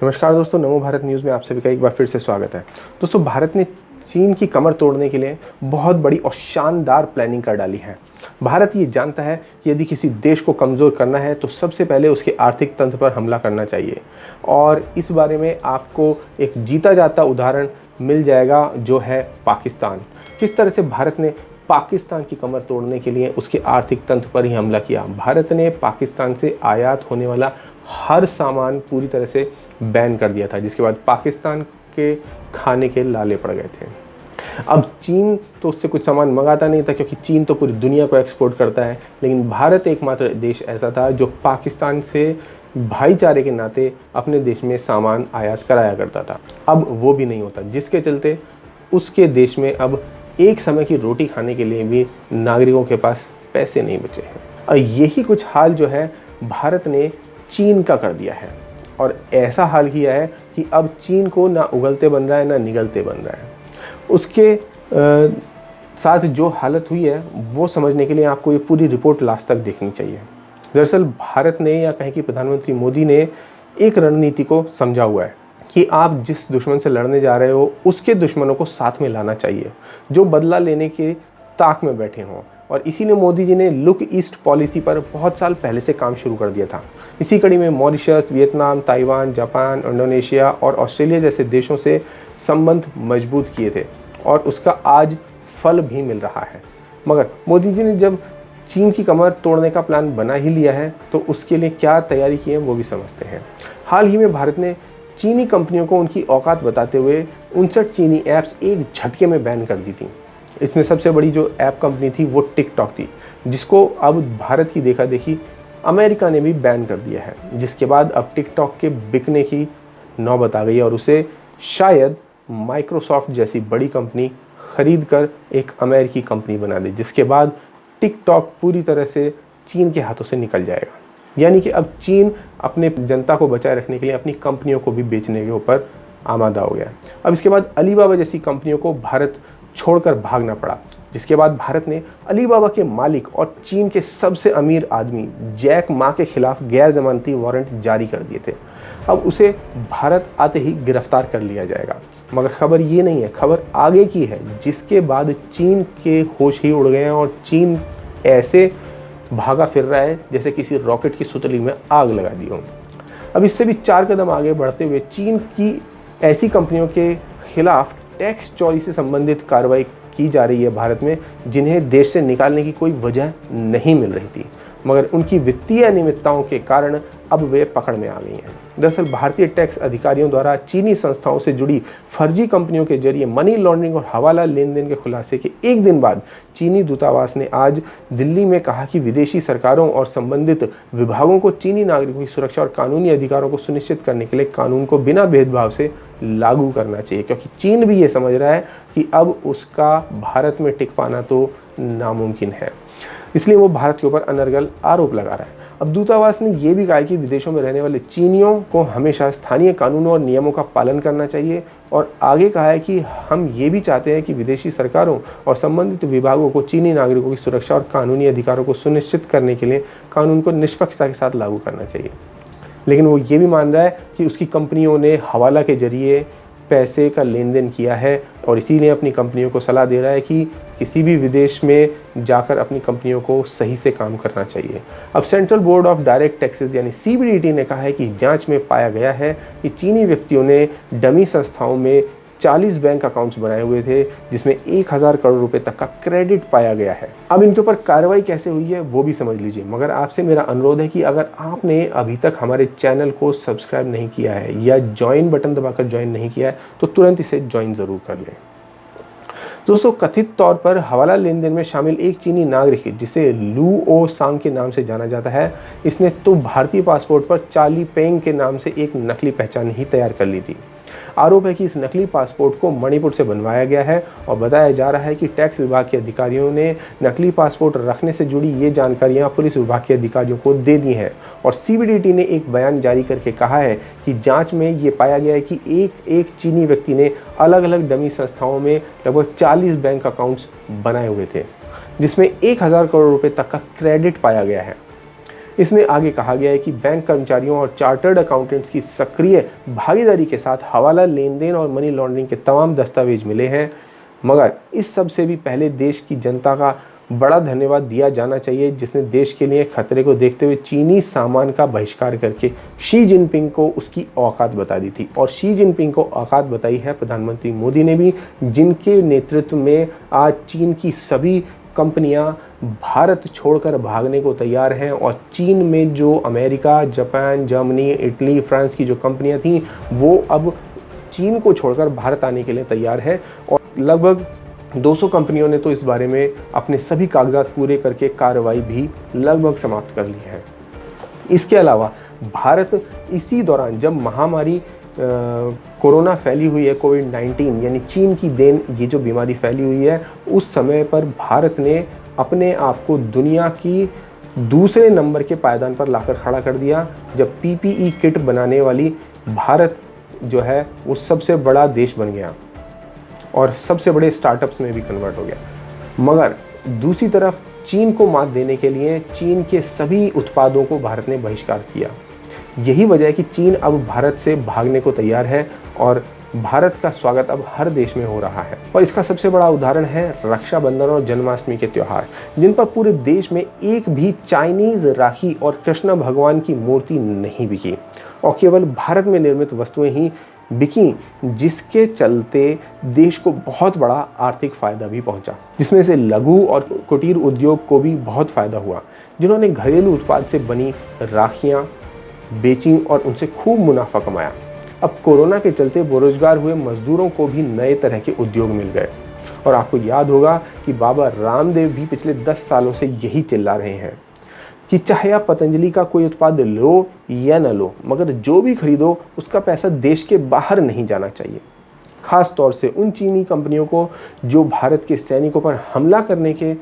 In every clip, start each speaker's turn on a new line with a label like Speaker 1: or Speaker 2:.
Speaker 1: नमस्कार दोस्तों, नमो भारत न्यूज़ में आप सभी का एक बार फिर से स्वागत है। दोस्तों, भारत ने चीन की कमर तोड़ने के लिए बहुत बड़ी और शानदार प्लानिंग कर डाली है। भारत ये जानता है कि यदि किसी देश को कमज़ोर करना है तो सबसे पहले उसके आर्थिक तंत्र पर हमला करना चाहिए, और इस बारे में आपको एक जीता जाता उदाहरण मिल जाएगा जो है पाकिस्तान। किस तरह से भारत ने पाकिस्तान की कमर तोड़ने के लिए उसके आर्थिक तंत्र पर ही हमला किया। भारत ने पाकिस्तान से आयात होने वाला हर सामान पूरी तरह से बैन कर दिया था, जिसके बाद पाकिस्तान के खाने के लाले पड़ गए थे। अब चीन तो उससे कुछ सामान मंगाता नहीं था, क्योंकि चीन तो पूरी दुनिया को एक्सपोर्ट करता है, लेकिन भारत एकमात्र देश ऐसा था जो पाकिस्तान से भाईचारे के नाते अपने देश में सामान आयात कराया करता था। अब वो भी नहीं होता, जिसके चलते उसके देश में अब एक समय की रोटी खाने के लिए भी नागरिकों के पास पैसे नहीं बचे हैं। और यही कुछ हाल जो है भारत ने चीन का कर दिया है, और ऐसा हाल किया है कि अब चीन को ना उगलते बन रहा है ना निगलते बन रहा है। उसके साथ जो हालत हुई है वो समझने के लिए आपको ये पूरी रिपोर्ट लास्ट तक देखनी चाहिए। दरअसल भारत ने, या कहें कि प्रधानमंत्री मोदी ने, एक रणनीति को समझा हुआ है कि आप जिस दुश्मन से लड़ने जा रहे हो उसके दुश्मनों को साथ में लाना चाहिए, जो बदला लेने के ताक में बैठे हों। और इसीलिए मोदी जी ने लुक ईस्ट पॉलिसी पर बहुत साल पहले से काम शुरू कर दिया था। इसी कड़ी में Mauritius, Vietnam, Taiwan, Japan, Indonesia और ऑस्ट्रेलिया जैसे देशों से संबंध मजबूत किए थे, और उसका आज फल भी मिल रहा है। मगर मोदी जी ने जब चीन की कमर तोड़ने का प्लान बना ही लिया है तो उसके लिए क्या तैयारी की है वो भी समझते हैं। हाल ही में भारत ने चीनी कंपनियों को उनकी औकात बताते हुए 59 चीनी ऐप्स एक झटके में बैन कर दी थी। इसमें सबसे बड़ी जो ऐप कंपनी थी वो टिकटॉक थी, जिसको अब भारत की देखा देखी अमेरिका ने भी बैन कर दिया है, जिसके बाद अब टिकटॉक के बिकने की नौबत आ गई है, और उसे शायद माइक्रोसॉफ्ट जैसी बड़ी कंपनी खरीद कर एक अमेरिकी कंपनी बना दे, जिसके बाद टिकटॉक पूरी तरह से चीन के हाथों से निकल जाएगा। यानी कि अब चीन अपने जनता को बचाए रखने के लिए अपनी कंपनियों को भी बेचने के ऊपर आमादा हो गया। अब इसके बाद अलीबाबा जैसी कंपनियों को भारत छोड़कर भागना पड़ा, जिसके बाद भारत ने अलीबाबा के मालिक और चीन के सबसे अमीर आदमी जैक मा के खिलाफ गैर जमानती वारंट जारी कर दिए थे। अब उसे भारत आते ही गिरफ्तार कर लिया जाएगा। मगर खबर ये नहीं है, खबर आगे की है, जिसके बाद चीन के होश ही उड़ गए हैं, और चीन ऐसे भागा फिर रहा है जैसे किसी रॉकेट की सुतली में आग लगा दी हो। अब इससे भी 4 कदम आगे बढ़ते हुए चीन की ऐसी कंपनियों के खिलाफ टैक्स चोरी से संबंधित कार्रवाई की जा रही है भारत में, जिन्हें देश से निकालने की कोई वजह नहीं मिल रही थी, मगर उनकी वित्तीय अनियमितताओं के कारण अब वे पकड़ में आ गई हैं। दरअसल भारतीय टैक्स अधिकारियों द्वारा चीनी संस्थाओं से जुड़ी फर्जी कंपनियों के जरिए मनी लॉन्ड्रिंग और हवाला लेन देन के खुलासे के एक दिन बाद चीनी दूतावास ने आज दिल्ली में कहा कि विदेशी सरकारों और संबंधित विभागों को चीनी नागरिकों की सुरक्षा और कानूनी अधिकारों को सुनिश्चित करने के लिए कानून को बिना भेदभाव से लागू करना चाहिए, क्योंकि चीन भी ये समझ रहा है कि अब उसका भारत में टिक पाना तो नामुमकिन है। इसलिए वो भारत के ऊपर अनर्गल आरोप लगा रहा है। अब दूतावास ने यह भी कहा कि विदेशों में रहने वाले चीनियों को हमेशा स्थानीय कानूनों और नियमों का पालन करना चाहिए, और आगे कहा है कि हम ये भी चाहते हैं कि विदेशी सरकारों और संबंधित विभागों को चीनी नागरिकों की सुरक्षा और कानूनी अधिकारों को सुनिश्चित करने के लिए कानून को निष्पक्षता के साथ लागू करना चाहिए। लेकिन वो ये भी मान रहा है कि उसकी कंपनियों ने हवाला के जरिए पैसे का लेन देन किया है, और इसीलिए अपनी कंपनियों को सलाह दे रहा है कि किसी भी विदेश में जाकर अपनी कंपनियों को सही से काम करना चाहिए। अब central board of direct taxes यानी CBDT ने कहा है कि जांच में पाया गया है कि चीनी व्यक्तियों ने डमी संस्थाओं में 40 बैंक अकाउंट्स बनाए हुए थे, जिसमें 1000 करोड़ रुपए तक का क्रेडिट पाया गया है। अब इनके ऊपर कार्रवाई कैसे हुई है वो भी समझ लीजिए, मगर आपसे मेरा अनुरोध है कि अगर आपने अभी तक हमारे चैनल को सब्सक्राइब नहीं किया है या ज्वाइन बटन दबाकर ज्वाइन नहीं किया है तो तुरंत इसे ज्वाइन ज़रूर कर लें। दोस्तों, कथित तौर पर हवाला लेन देन में शामिल एक चीनी नागरिक जिसे लू ओ सांग के नाम से जाना जाता है, इसने तो भारतीय पासपोर्ट पर चार्ली पेंग के नाम से एक नकली पहचान ही तैयार कर ली थी। आरोप है कि इस नकली पासपोर्ट को मणिपुर से बनवाया गया है, और बताया जा रहा है कि टैक्स विभाग के अधिकारियों ने नकली पासपोर्ट रखने से जुड़ी ये जानकारियां पुलिस विभाग के अधिकारियों को दे दी हैं। और CBDT ने एक बयान जारी करके कहा है कि जांच में ये पाया गया है कि एक चीनी व्यक्ति ने अलग अलग डमी संस्थाओं में लगभग 40 बैंक अकाउंट्स बनाए हुए थे, जिसमें 1000 करोड़ रुपए तक का क्रेडिट पाया गया है। इसमें आगे कहा गया है कि बैंक कर्मचारियों और चार्टर्ड अकाउंटेंट्स की सक्रिय भागीदारी के साथ हवाला लेन देन और मनी लॉन्ड्रिंग के तमाम दस्तावेज मिले हैं। मगर इस सब से भी पहले देश की जनता का बड़ा धन्यवाद दिया जाना चाहिए, जिसने देश के लिए खतरे को देखते हुए चीनी सामान का बहिष्कार करके शी जिनपिंग को उसकी औकात बता दी थी। और शी जिनपिंग को औकात बताई है प्रधानमंत्री मोदी ने भी, जिनके नेतृत्व में आज चीन की सभी कंपनियां भारत छोड़कर भागने को तैयार हैं। और चीन में जो America, Japan, Germany, Italy, France की जो कंपनियां थीं वो अब चीन को छोड़कर भारत आने के लिए तैयार है। और लगभग 200 कंपनियों ने तो इस बारे में अपने सभी कागजात पूरे करके कार्रवाई भी लगभग समाप्त कर ली है। इसके अलावा भारत इसी दौरान जब महामारी कोरोना फैली हुई है, कोविड-19 यानी चीन की देन ये जो बीमारी फैली हुई है, उस समय पर भारत ने अपने आप को दुनिया की दूसरे नंबर के पायदान पर लाकर खड़ा कर दिया, जब पीपीई किट बनाने वाली भारत जो है वो सबसे बड़ा देश बन गया और सबसे बड़े स्टार्टअप्स में भी कन्वर्ट हो गया। मगर दूसरी तरफ चीन को मात देने के लिए चीन के सभी उत्पादों को भारत ने बहिष्कार किया। यही वजह है कि चीन अब भारत से भागने को तैयार है और भारत का स्वागत अब हर देश में हो रहा है। और इसका सबसे बड़ा उदाहरण है रक्षाबंधन और जन्माष्टमी के त्यौहार, जिन पर पूरे देश में एक भी चाइनीज राखी और कृष्ण भगवान की मूर्ति नहीं बिकी और केवल भारत में निर्मित वस्तुएं ही बिकी, जिसके चलते देश को बहुत बड़ा आर्थिक फायदा भी पहुंचा, जिसमें से लघु और कुटीर उद्योग को भी बहुत फायदा हुआ, जिन्होंने घरेलू उत्पाद से बनी राखियां बेची और उनसे खूब मुनाफा कमाया। अब कोरोना के चलते बेरोजगार हुए मजदूरों को भी नए तरह के उद्योग मिल गए। और आपको याद होगा कि बाबा रामदेव भी पिछले 10 सालों से यही चिल्ला रहे हैं कि चाहे आप पतंजलि का कोई उत्पाद लो या न लो, मगर जो भी खरीदो उसका पैसा देश के बाहर नहीं जाना चाहिए। खास तौर से उन चीनी कंपनियों को जो भारत के सैनिकों पर हमला करने के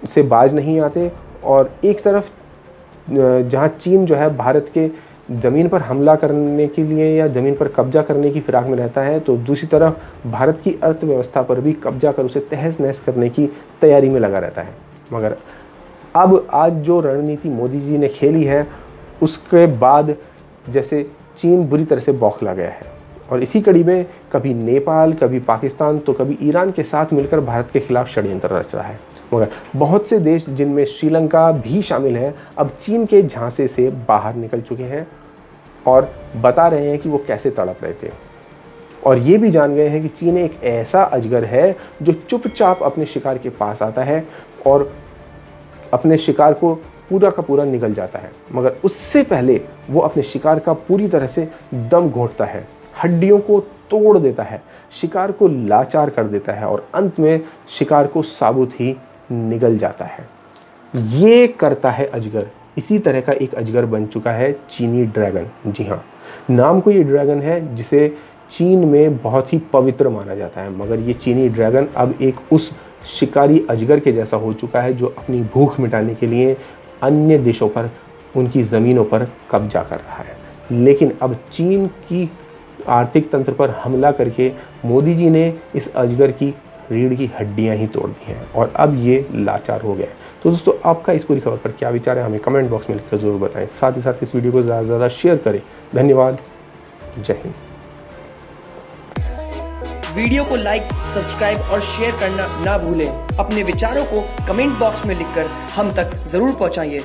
Speaker 1: से बाज नहीं आते, और एक तरफ जहां चीन जो है भारत के ज़मीन पर हमला करने के लिए या ज़मीन पर कब्जा करने की फिराक में रहता है, तो दूसरी तरफ भारत की अर्थव्यवस्था पर भी कब्जा कर उसे तहस नहस करने की तैयारी में लगा रहता है। मगर अब आज जो रणनीति मोदी जी ने खेली है, उसके बाद जैसे चीन बुरी तरह से बौखला गया है और इसी कड़ी में कभी नेपाल, कभी पाकिस्तान, तो कभी ईरान के साथ मिलकर भारत के खिलाफ षड्यंत्र रच रहा है। मगर बहुत से देश, जिनमें श्रीलंका भी शामिल है, अब चीन के झांसे से बाहर निकल चुके हैं और बता रहे हैं कि वो कैसे तड़प रहे थे। और ये भी जान गए हैं कि चीन एक ऐसा अजगर है जो चुपचाप अपने शिकार के पास आता है और अपने शिकार को पूरा का पूरा निगल जाता है, मगर उससे पहले वो अपने शिकार का पूरी तरह से दम घोंटता है, हड्डियों को तोड़ देता है, शिकार को लाचार कर देता है और अंत में शिकार को साबुत ही निगल जाता है। ये करता है अजगर। इसी तरह का एक अजगर बन चुका है चीनी ड्रैगन। जी हाँ, नाम को ये ड्रैगन है जिसे चीन में बहुत ही पवित्र माना जाता है, मगर ये चीनी ड्रैगन अब एक उस शिकारी अजगर के जैसा हो चुका है जो अपनी भूख मिटाने के लिए अन्य देशों पर, उनकी ज़मीनों पर कब्जा कर रहा है। लेकिन अब चीन की आर्थिक तंत्र पर हमला करके मोदी जी ने इस अजगर की रीढ़ की हड्डियां ही तोड़ दी हैं और अब ये लाचार हो गया है। तो दोस्तों, आपका इस पूरी खबर पर क्या विचार है, हमें कमेंट बॉक्स में लिखकर ज़रूर बताएं। साथ ही साथ इस वीडियो को ज़्यादा से ज़्यादा शेयर करें। धन्यवाद। जय हिंद।
Speaker 2: वीडियो को लाइक, सब्सक्राइब और शेयर करना ना भूलें। अपने विचारों को कमेंट बॉक्स में लिखकर हम तक जरूर पहुंचाइए।